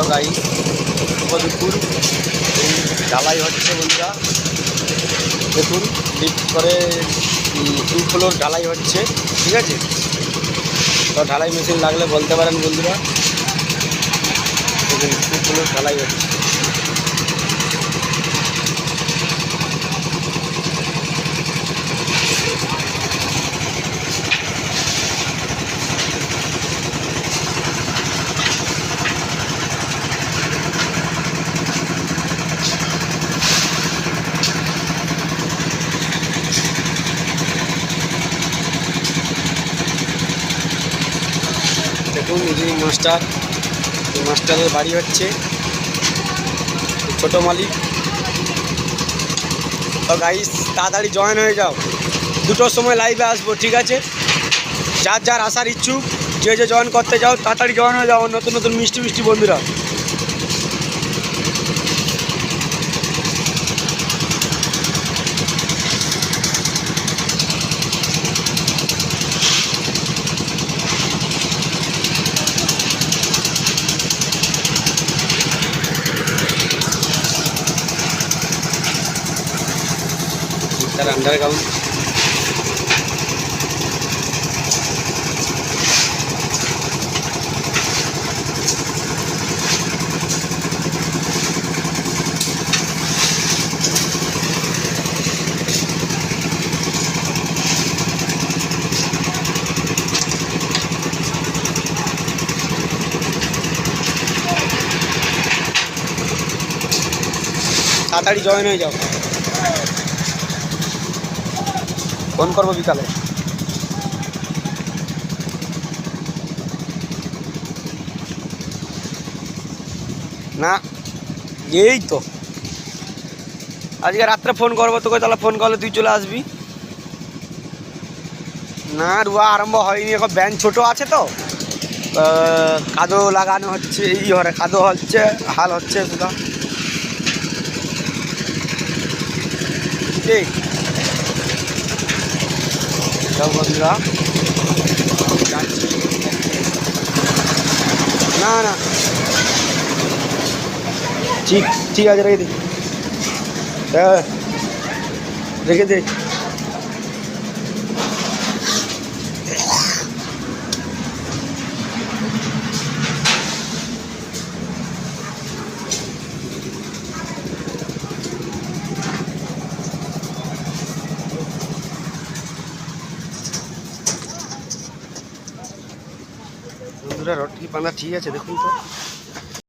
তো গাইস দুপুর ঢালাই হচ্ছে বন্ধুরা, দেখুন লিফট করে 2 ফ্লোর ঢালাই হচ্ছে, ঠিক আছে। তো ঢালাই মেশিন লাগলে বলতে পারেন বন্ধুরা, দেখুন 2 ফ্লোর ঢালাই হচ্ছে। দেখুন ইঞ্জিনিয়ারিং মাস্টারের বাড়ি হচ্ছে, ছোট মালিক। তো গাইস তাড়াতাড়ি জয়েন হয়ে যাও, 2টোর সময় লাইভে আসবো, ঠিক আছে। যার যার আসার ইচ্ছুক, যে যে জয়েন করতে যাও তাড়াতাড়ি জয়েন হয়ে যাও, নতুন নতুন মিষ্টি মিষ্টি বন্ধুরা। তার আন্ডারগ্রাউন্ড তাড়াতাড়ি জয়েন হয়ে যাও, ফোন করবো বিকালে। না এই তো আজকে রাত্রে ফোন করবো তোকে, তাহলে ফোন করলে তুই চলে আসবি। না রুয়া আরম্ভ হয়নি, এখন ব্যান ছোট আছে তো, কাদো লাগানো হচ্ছে, এই ঘরে কাদো হচ্ছে, হাল হচ্ছে শুধু, ঠিক। বন্ধুরা যাচ্ছি, না না ঠিক ঠিক আছে, রেখে দিই, হ্যাঁ রেখে দিই। বন্ধুরা রড কি বাঁধা ঠিক আছে, দেখুন তো।